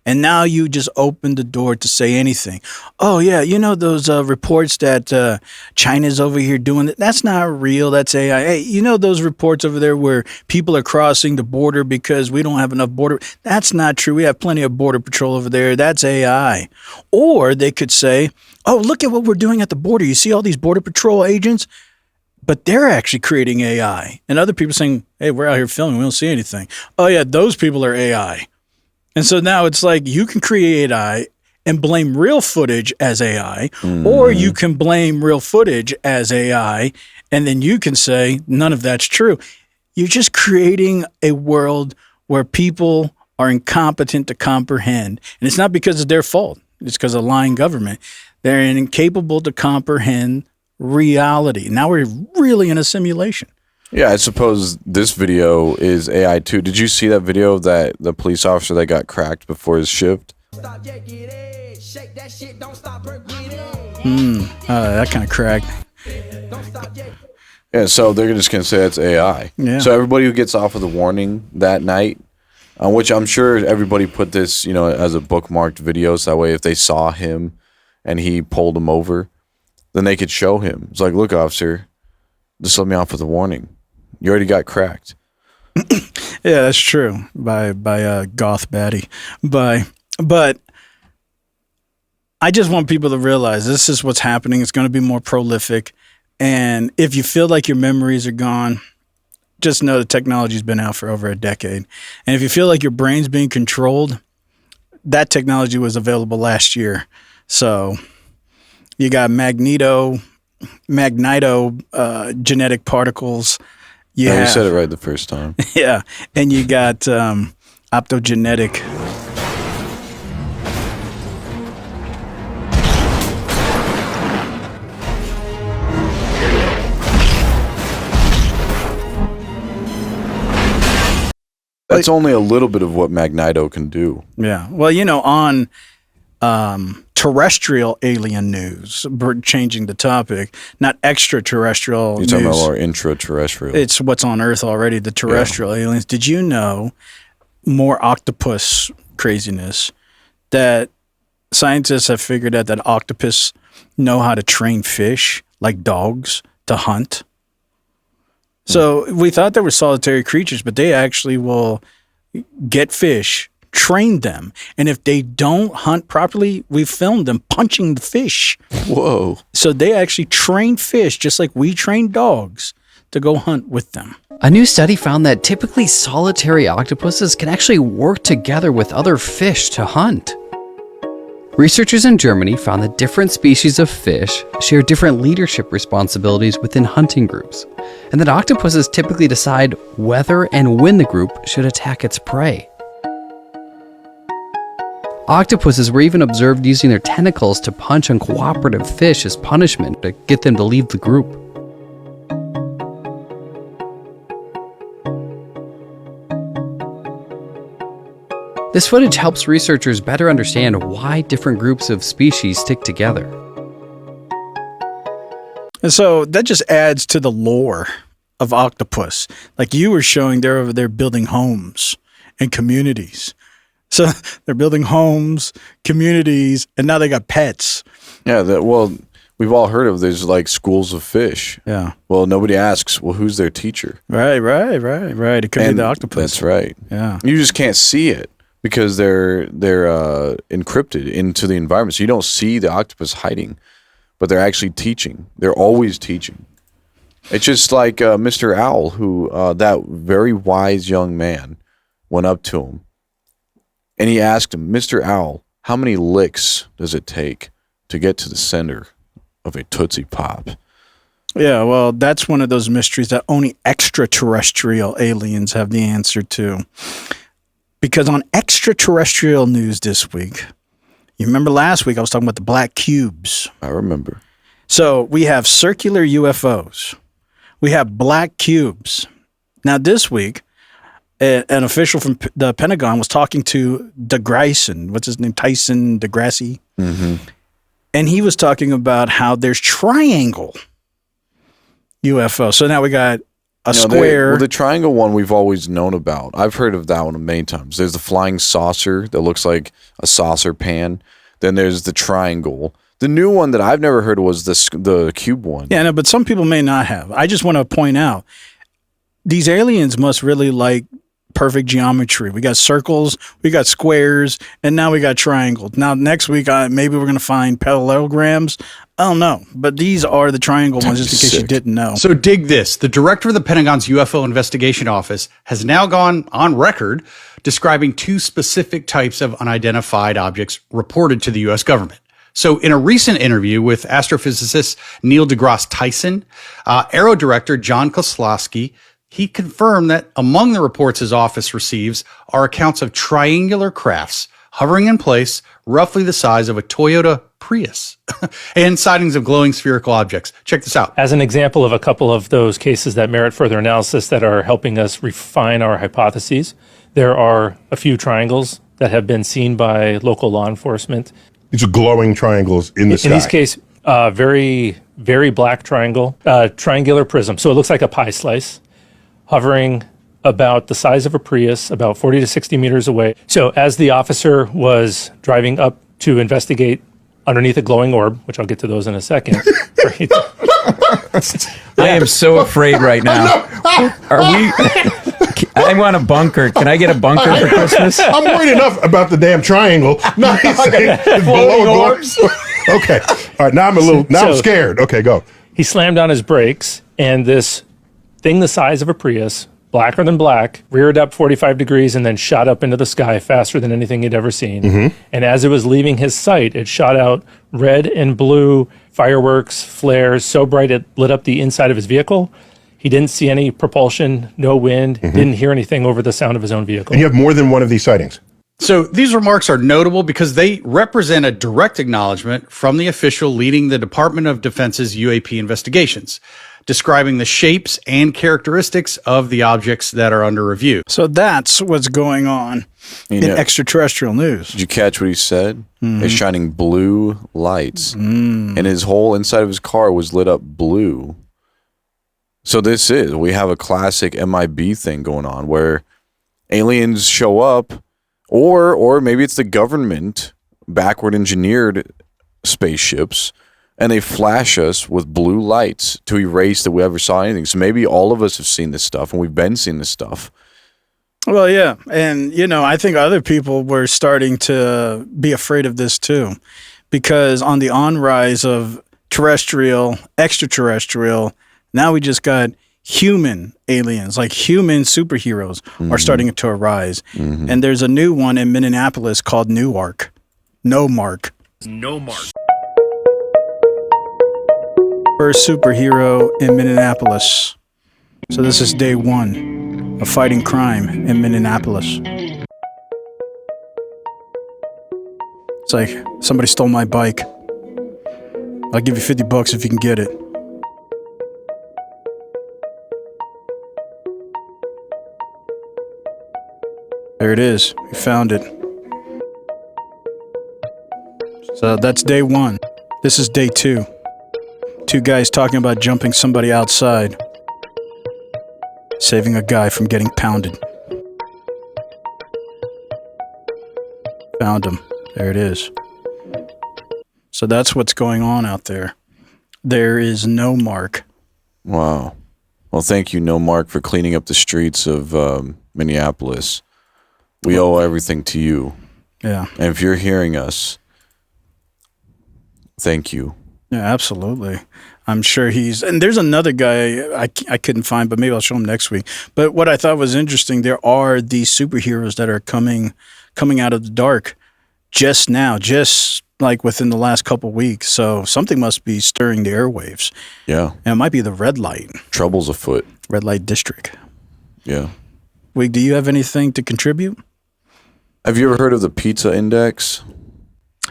And now you just open the door to say anything. Oh, yeah, you know those reports that China's over here doing it? That's not real. That's AI. Hey, you know those reports over there where people are crossing the border because we don't have enough border? That's not true. We have plenty of border patrol over there. That's AI. Or they could say, oh, look at what we're doing at the border. You see all these border patrol agents? But they're actually creating AI. And other people saying, hey, we're out here filming. We don't see anything. Oh, yeah, those people are AI. And so now it's like you can create AI and blame real footage as AI, or you can blame real footage as AI, and then you can say none of that's true. You're just creating a world where people are incompetent to comprehend. And it's not because of their fault. It's because of lying government. They're incapable to comprehend reality. Now we're really in a simulation. Yeah, I suppose this video is AI too. Did you see that video of the police officer that got cracked before his shift? That kind of crack. Yeah, so they're just going to say that's AI. Yeah. So everybody who gets off of the warning that night, which I'm sure everybody put this, you know, as a bookmarked video, so that way if they saw him and he pulled him over, then they could show him. It's like, look, officer, just let me off with a warning. You already got cracked. Yeah, that's true. By Goth Batty. But I just want people to realize this is what's happening. It's going to be more prolific. And if you feel like your memories are gone, just know the technology's been out for over a decade. And if you feel like your brain's being controlled, that technology was available last year. So you got magneto genetic particles. You said it right the first time. Yeah. And you got optogenetic. That's only a little bit of what magneto can do. Yeah. Well, you know, on terrestrial alien news. We're changing the topic, not extraterrestrial You're news. talking about more intraterrestrial. It's what's on Earth already, the terrestrial aliens. Did you know, more octopus craziness, that scientists have figured out that octopus know how to train fish like dogs to hunt? So we thought they were solitary creatures, but they actually will get fish, train them, and if they don't hunt properly, we filmed them punching the fish. Whoa. So they actually train fish just like we train dogs to go hunt with them. A new study found that typically solitary octopuses can actually work together with other fish to hunt. Researchers in Germany found that different species of fish share different leadership responsibilities within hunting groups, and that octopuses typically decide whether and when the group should attack its prey. Octopuses were even observed using their tentacles to punch uncooperative fish as punishment to get them to leave the group. This footage helps researchers better understand why different groups of species stick together. And so that just adds to the lore of octopus. Like you were showing, they're over there building homes and communities. So they're building homes, communities, and now they got pets. Yeah, well, we've all heard of there's like schools of fish. Yeah. Well, nobody asks, well, who's their teacher? Right. It could be the octopus. That's right. Yeah. You just can't see it because they're encrypted into the environment. So you don't see the octopus hiding, but they're actually teaching. They're always teaching. It's just like Mr. Owl, who that very wise young man went up to him. And he asked him, Mr. Owl, how many licks does it take to get to the center of a Tootsie Pop? Yeah, well, that's one of those mysteries that only extraterrestrial aliens have the answer to. Because on extraterrestrial news this week, you remember last week I was talking about the black cubes. I remember. So we have circular UFOs. We have black cubes. Now this week, an official from the Pentagon was talking to DeGrasse, what's his name, Tyson DeGrasse, and he was talking about how there's triangle UFO. So now we got a square. The triangle one we've always known about. I've heard of that one many times. There's the flying saucer that looks like a saucer pan. Then there's the triangle. The new one that I've never heard of was the cube one. Yeah, no, but some people may not have. I just want to point out, these aliens must really like perfect geometry. We got circles, we got squares, and now we got triangles. Now, next week, maybe we're going to find parallelograms. I don't know, but these are the triangle ones, just in case you didn't know. So dig this. The director of the Pentagon's UFO Investigation Office has now gone on record describing two specific types of unidentified objects reported to the U.S. government. So in a recent interview with astrophysicist Neil deGrasse Tyson, Aero director John Kozlowski, he confirmed that among the reports his office receives are accounts of triangular crafts hovering in place roughly the size of a Toyota Prius and sightings of glowing spherical objects. Check this out. As an example of a couple of those cases that merit further analysis that are helping us refine our hypotheses, there are a few triangles that have been seen by local law enforcement. These are glowing triangles in the sky. In this case, very, very black triangle, triangular prism. So it looks like a pie slice, hovering about the size of a Prius, about 40 to 60 meters away. So as the officer was driving up to investigate underneath a glowing orb, which I'll get to those in a second. I am so afraid right now. Are we? I want a bunker. Can I get a bunker for Christmas? I'm worried enough about the damn triangle. Not Floating orbs. Okay. All right. Now I'm scared. Okay, go. He slammed on his brakes, and this thing the size of a Prius, blacker than black, reared up 45 degrees and then shot up into the sky faster than anything he'd ever seen. And as it was leaving his sight, it shot out red and blue fireworks, flares, so bright it lit up the inside of his vehicle. He didn't see any propulsion, no wind, didn't hear anything over the sound of his own vehicle. And you have more than one of these sightings. So these remarks are notable because they represent a direct acknowledgement from the official leading the Department of Defense's UAP investigations. describing the shapes and characteristics of the objects that are under review. So that's what's going on in extraterrestrial news. Did you catch what he said? They're shining blue lights. And his whole inside of his car was lit up blue. So we have a classic MIB thing going on where aliens show up, or maybe it's the government backward engineered spaceships, and they flash us with blue lights to erase that we ever saw anything. So maybe all of us have seen this stuff, and we've been seeing this stuff. Well, yeah. And, I think other people were starting to be afraid of this too, because on the on-rise of terrestrial, extraterrestrial, now we just got human aliens, like human superheroes are starting to arise. And there's a new one in Minneapolis called Newark. No Mark. First superhero in Minneapolis. So this is day one of fighting crime in Minneapolis. It's like, somebody stole my bike. I'll give you $50 if you can get it. There it is. We found it. So that's day one. This is day two. Two guys talking about jumping somebody outside, saving a guy from getting pounded. Found him. There it is. So that's what's going on out there. There is no Mark. Wow. Well, thank you, No Mark, for cleaning up the streets of Minneapolis. We owe everything to you. Yeah. And if you're hearing us, thank you. Yeah, absolutely. I'm sure and there's another guy I couldn't find, but maybe I'll show him next week. But what I thought was interesting, there are these superheroes that are coming out of the dark just now, just like within the last couple weeks. So something must be stirring the airwaves. Yeah. And it might be the red light. Trouble's afoot. Red light district. Yeah. Wait, do you have anything to contribute? Have you ever heard of the Pizza Index?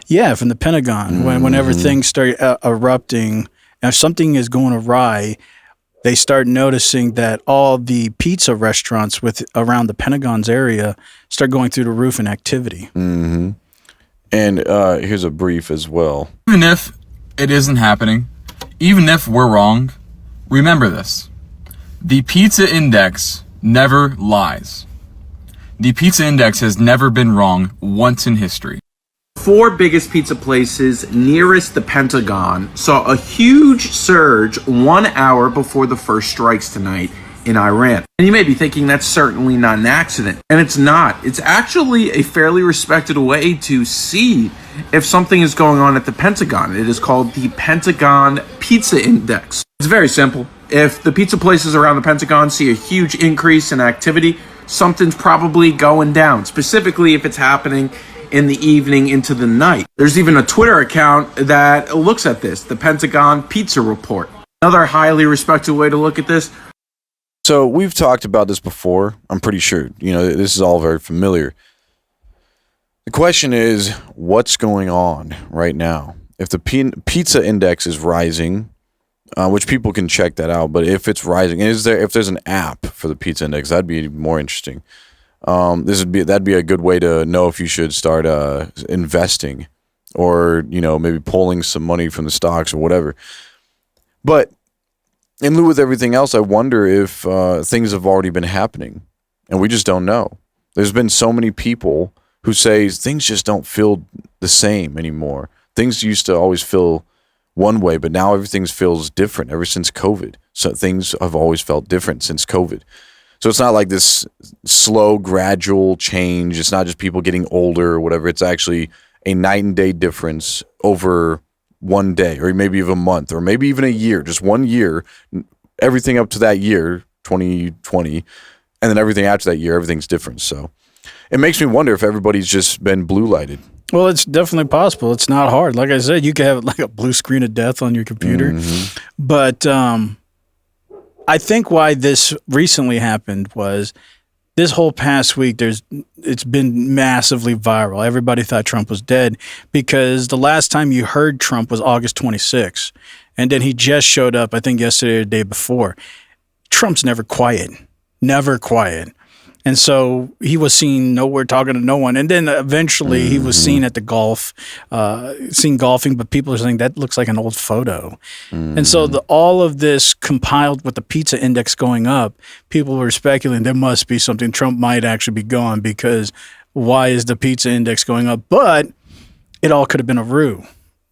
Yeah, from the Pentagon. Whenever things start erupting, if something is going awry, they start noticing that all the pizza restaurants around the Pentagon's area start going through the roof in activity. Mm-hmm. And here's a brief as well. Even if it isn't happening, even if we're wrong, remember this. The Pizza Index never lies. The Pizza Index has never been wrong once in history. Four biggest pizza places nearest the Pentagon saw a huge surge 1 hour before the first strikes tonight in Iran. And you may be thinking that's certainly not an accident. And it's not. It's actually a fairly respected way to see if something is going on at the Pentagon. It is called the Pentagon Pizza Index. It's very simple. If the pizza places around the Pentagon see a huge increase in activity, something's probably going down, specifically if it's happening in the evening into the night. There's even a Twitter account that looks at this, the Pentagon Pizza Report. Another highly respected way to look at this. So we've talked about this before. I'm pretty sure, this is all very familiar. The question is, what's going on right now? If the pizza index is rising, which people can check that out, but if it's rising, if there's an app for the pizza index, that'd be more interesting. That'd be a good way to know if you should start investing, or maybe pulling some money from the stocks or whatever. But in lieu with everything else, I wonder if things have already been happening and we just don't know. There's been so many people who say things just don't feel the same anymore. Things used to always feel one way, but now everything feels different ever since COVID. So things have always felt different since COVID. So it's not like this slow, gradual change. It's not just people getting older or whatever. It's actually a night and day difference over one day, or maybe even a month, or maybe even a year, just 1 year, everything up to that year, 2020, and then everything after that year, everything's different. So it makes me wonder if everybody's just been blue lighted. Well, it's definitely possible. It's not hard. Like I said, you can have like a blue screen of death on your computer. Mm-hmm. But I think why this recently happened was this whole past week, it's been massively viral. Everybody thought Trump was dead because the last time you heard Trump was August 26th. And then he just showed up, I think yesterday or the day before. Trump's never quiet. Never quiet. And so he was seen nowhere talking to no one. And then eventually he was seen at the seen golfing, but people are saying that looks like an old photo. And so all of this compiled with the pizza index going up, people were speculating there must be something. Trump might actually be gone because why is the pizza index going up? But it all could have been a ruse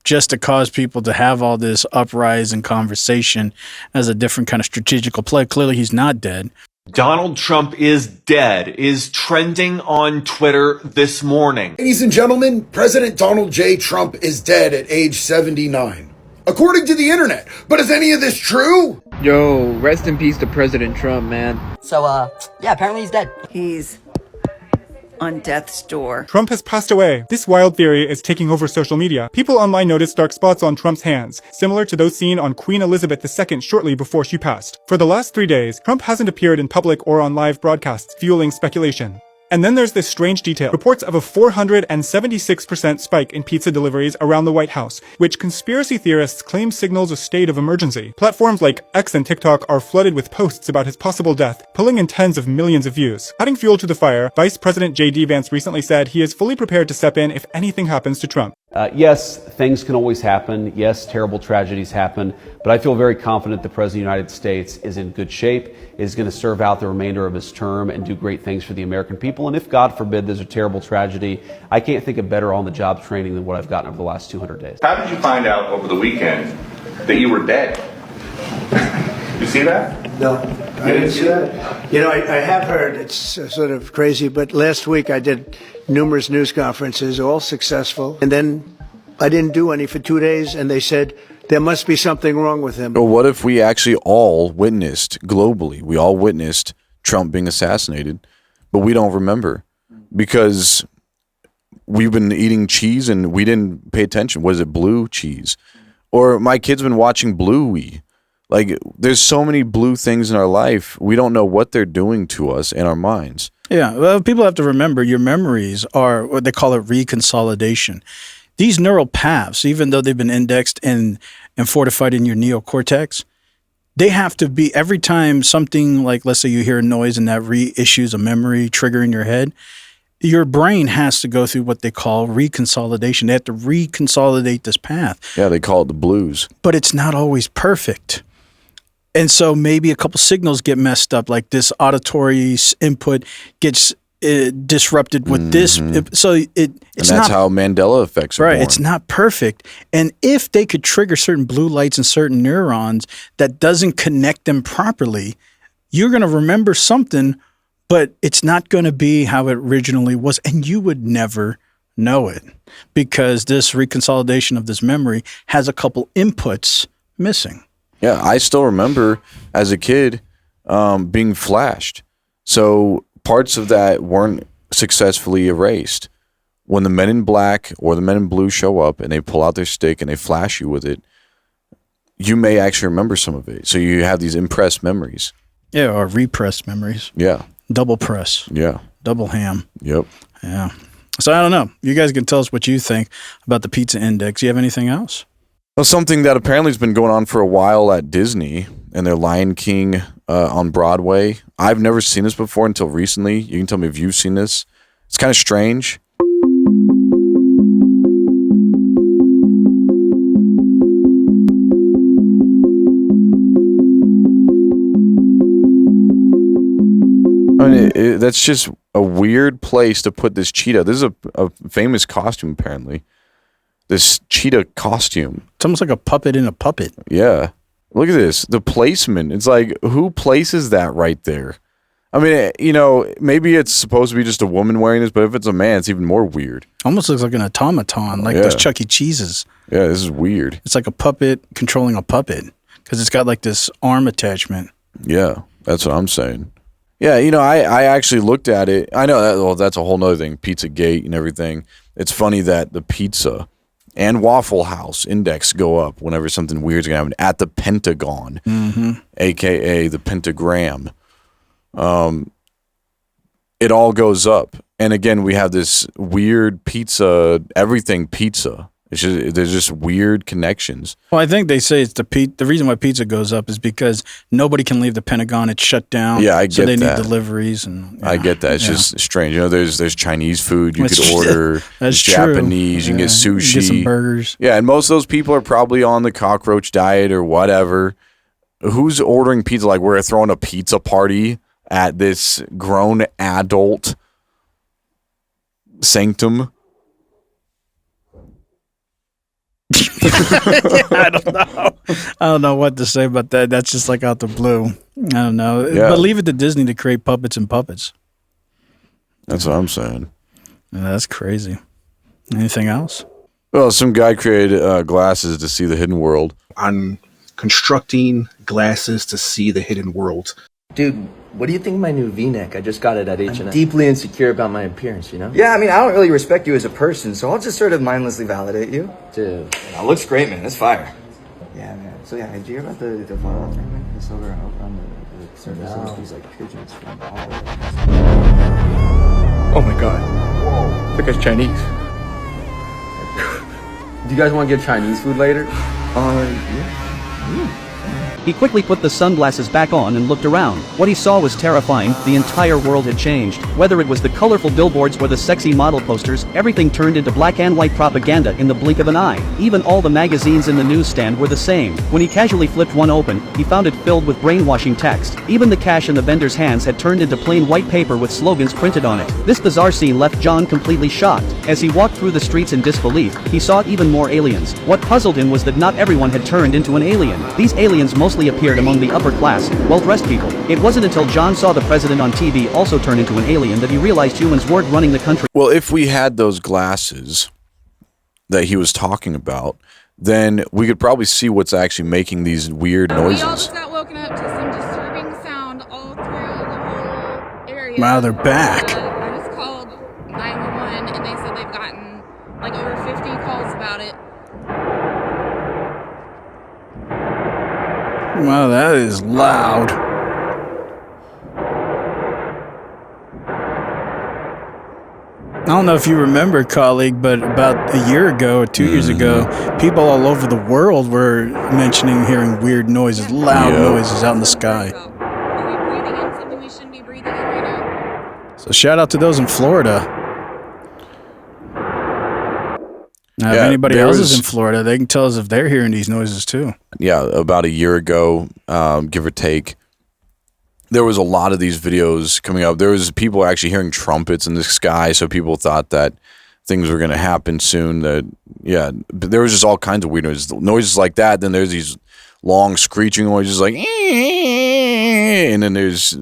just to cause people to have all this uprising conversation as a different kind of strategical play. Clearly he's not dead. Donald Trump is dead is trending on Twitter this morning. Ladies and gentlemen, President Donald J. Trump is dead at age 79. According to the internet. But is any of this true? Yo, rest in peace to President Trump, man. So, yeah, apparently he's dead. He's on death's door. Trump has passed away. This wild theory is taking over social media. People online noticed dark spots on Trump's hands, similar to those seen on Queen Elizabeth II shortly before she passed. For the last 3 days, Trump hasn't appeared in public or on live broadcasts, fueling speculation. And then there's this strange detail. Reports of a 476% spike in pizza deliveries around the White House, which conspiracy theorists claim signals a state of emergency. Platforms like X and TikTok are flooded with posts about his possible death, pulling in tens of millions of views. Adding fuel to the fire, Vice President J.D. Vance recently said he is fully prepared to step in if anything happens to Trump. Yes, things can always happen. Yes, terrible tragedies happen. But I feel very confident the President of the United States is in good shape, is going to serve out the remainder of his term and do great things for the American people. And if, God forbid, there's a terrible tragedy, I can't think of better on-the-job training than what I've gotten over the last 200 days. How did you find out over the weekend that you were dead? You see that? No, I didn't see that. You know, I have heard, it's sort of crazy, but last week I did numerous news conferences, all successful. And then I didn't do any for 2 days, and they said there must be something wrong with him. But what if we actually all witnessed globally? We all witnessed Trump being assassinated, but we don't remember because we've been eating cheese and we didn't pay attention. Was it blue cheese? Or my kid's been watching Bluey. Like, there's so many blue things in our life. We don't know what they're doing to us in our minds. Yeah, well, people have to remember your memories are what they call it reconsolidation. These neural paths, even though they've been indexed and fortified in your neocortex, they have to be every time something like, let's say you hear a noise and that reissues a memory trigger in your head, your brain has to go through what they call reconsolidation. They have to reconsolidate this path. Yeah, they call it the blues. But it's not always perfect. And so maybe a couple signals get messed up, like this auditory input gets disrupted with this. So it's and that's not how Mandela effects are right. born. It's not perfect. And if they could trigger certain blue lights and certain neurons that doesn't connect them properly, you're going to remember something, but it's not going to be how it originally was. And you would never know it because this reconsolidation of this memory has a couple inputs missing. Yeah, I still remember as a kid being flashed. So parts of that weren't successfully erased. When the men in black or the men in blue show up and they pull out their stick and they flash you with it, you may actually remember some of it. So you have these impressed memories. Yeah, or repressed memories. Yeah. Double press. Yeah. Double ham. Yep. Yeah. So I don't know. You guys can tell us what you think about the pizza index. You have anything else? Well, something that apparently has been going on for a while at Disney and their Lion King on Broadway. I've never seen this before until recently. You can tell me if you've seen this. It's kind of strange. I mean, that's just a weird place to put this cheetah. This is a famous costume, apparently. This cheetah costume. It's almost like a puppet in a puppet. Yeah. Look at this. The placement. It's like, who places that right there? I mean, you know, maybe it's supposed to be just a woman wearing this, but if it's a man, it's even more weird. Almost looks like an automaton, like those Chuck E. Cheese's. Yeah, this is weird. It's like a puppet controlling a puppet because it's got like this arm attachment. Yeah, that's what I'm saying. Yeah, you know, I actually looked at it. I know that, well, that's a whole nother thing, Pizzagate and everything. It's funny that the pizza and Waffle House index go up whenever something weird's going to happen at the Pentagon, a.k.a. the pentagram. It all goes up. And again, we have this weird pizza, everything pizza. It's just, there's just weird connections. Well, I think they say it's the reason why pizza goes up is because nobody can leave the Pentagon. It's shut down. Yeah, I get so they that. need deliveries, and I get that. It's just strange. You know, there's Chinese food you That's could order. That's Japanese. true. You can get sushi. Get some burgers. Yeah, and most of those people are probably on the cockroach diet or whatever. Who's ordering pizza? Like we're throwing a pizza party at this grown adult sanctum. I don't know what to say about that. That's just like out the blue. I don't know. Yeah. But leave it to Disney to create puppets and puppets. That's what I'm saying. Yeah, that's crazy. Anything else? Well, some guy created glasses to see the hidden world. I'm constructing glasses to see the hidden world. Dude, what do you think of my new V-neck? I just got it at H&M. I'm deeply insecure about my appearance, you know? Yeah, I mean, I don't really respect you as a person, so I'll just sort of mindlessly validate you. Dude. That looks great, man. That's fire. Yeah, man. So, yeah, did you hear about the photo thing, man? It's over on the surface of these, like, pigeons from all over. Oh my god. Whoa. That guy's Chinese. Do you guys want to get Chinese food later? Yeah. He quickly put the sunglasses back on and looked around. What he saw was terrifying. The entire world had changed. Whether it was the colorful billboards or the sexy model posters, everything turned into black and white propaganda in the blink of an eye. Even all the magazines in the newsstand were the same. When he casually flipped one open, he found it filled with brainwashing text. Even the cash in the vendor's hands had turned into plain white paper with slogans printed on it. This bizarre scene left John completely shocked. As he walked through the streets in disbelief, he saw even more aliens. What puzzled him was that not everyone had turned into an alien. These aliens mostly appeared among the upper class, well-dressed people. It wasn't until John saw the president on TV also turn into an alien that he realized humans weren't running the country. Well, if we had those glasses that he was talking about, then we could probably see what's actually making these weird We all noises. just got woken up to some disturbing sound all through the whole area. Wow, they're back. I just called 911 and they said they've gotten like over 50 calls about it. Wow, that is loud. I don't know if you remember, colleague, but about a year ago or 2 years ago, people all over the world were mentioning hearing weird noises, loud noises out in the sky. So shout out to those in Florida. Now, if anybody else is in Florida, they can tell us if they're hearing these noises too. Yeah, about a year ago, give or take, there was a lot of these videos coming up. There was people actually hearing trumpets in the sky, so people thought that things were going to happen soon. That but there was just all kinds of weird noises like that. Then there's these long screeching noises like, and then there's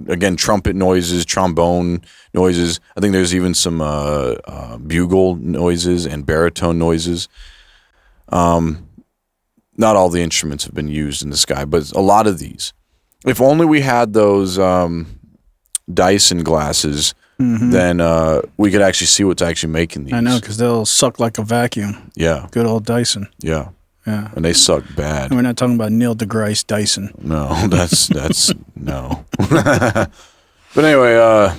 again trumpet noises, trombone noises. I think there's even some bugle noises and baritone noises. Not all the instruments have been used in the sky, but a lot of these. If only we had those Dyson glasses, then we could actually see what's actually making these. I know, because they'll suck like a vacuum. Yeah. Good old Dyson. Yeah. Yeah. And they suck bad. And we're not talking about Neil deGrasse Dyson. No, that's no. But anyway,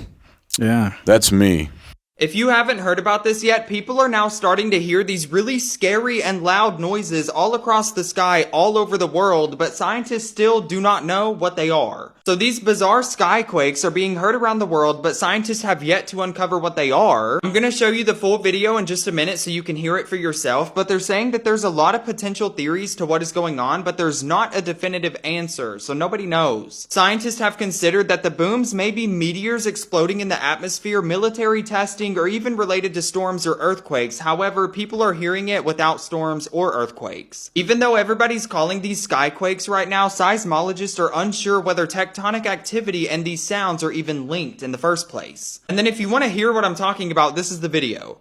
yeah, that's me. If you haven't heard about this yet, people are now starting to hear these really scary and loud noises all across the sky all over the world, but scientists still do not know what they are. So these bizarre skyquakes are being heard around the world, but scientists have yet to uncover what they are. I'm gonna show you the full video in just a minute so you can hear it for yourself, but they're saying that there's a lot of potential theories to what is going on, but there's not a definitive answer, so nobody knows. Scientists have considered that the booms may be meteors exploding in the atmosphere, military testing, or even related to storms or earthquakes. However, people are hearing it without storms or earthquakes. Even though everybody's calling these skyquakes right now, seismologists are unsure whether tectonic activity and these sounds are even linked in the first place. And then if you want to hear what I'm talking about, this is the video.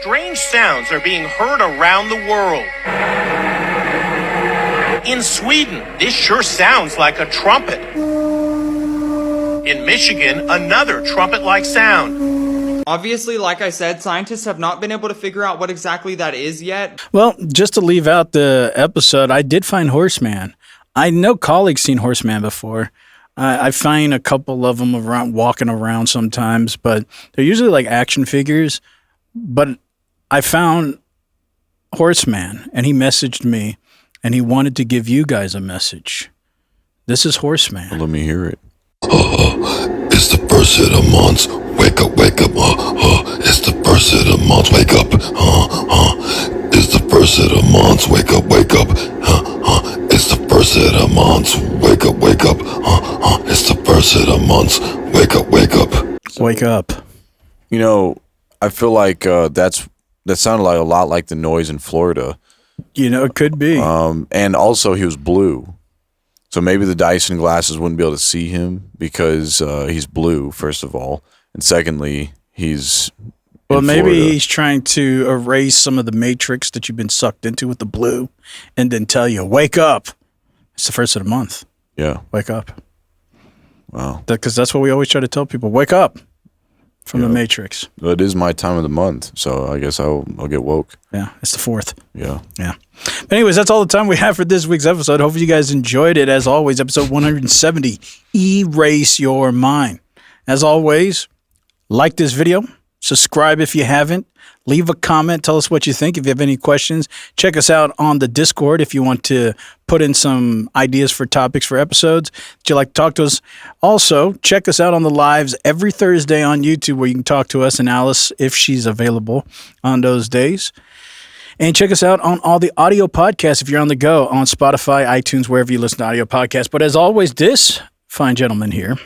Strange sounds are being heard around the world. In Sweden, this sure sounds like a trumpet. In Michigan, another trumpet-like sound. Obviously, like I said, scientists have not been able to figure out what exactly that is yet. Well, just to leave out the episode, I did find Horseman. I know colleagues seen Horseman before. I find a couple of them around walking around sometimes, but they're usually like action figures. But I found Horseman, and he messaged me, and he wanted to give you guys a message. This is Horseman. Well, let me hear it. It's the first of the month. Wake up, wake up. It's the first of the month. Wake up. It's the first of the month. Wake up, wake up. It's the first of the month. Wake up, wake up. It's the first of the month. Wake up, wake up. Wake up. You know, I feel like that sounded like a lot like the noise in Florida. You know, it could be. And also, he was blue. So maybe the Dyson glasses wouldn't be able to see him because he's blue, first of all. And secondly, he's Well, maybe Florida. he's trying to erase some of the matrix that you've been sucked into with the blue and then tell you, wake up. It's the first of the month. Yeah. Wake up. Wow. Because that's what we always try to tell people. Wake up from the matrix. Well, it is my time of the month, so I guess I'll get woke. Yeah, it's the 4th. Yeah. Yeah. But anyways, that's all the time we have for this week's episode. Hopefully you guys enjoyed it. As always, episode 170, Erase Your Mind. As always, like this video, subscribe if you haven't, leave a comment, tell us what you think. If you have any questions, check us out on the Discord if you want to put in some ideas for topics for episodes that you'd like to talk to us. Also, check us out on the lives every Thursday on YouTube where you can talk to us and Alice if she's available on those days. And check us out on all the audio podcasts if you're on the go on Spotify, iTunes, wherever you listen to audio podcasts. But as always, this fine gentleman here,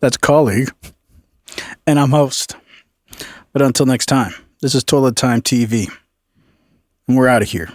that's colleague, and I'm host. But until next time, this is Toilet Time TV, and we're out of here.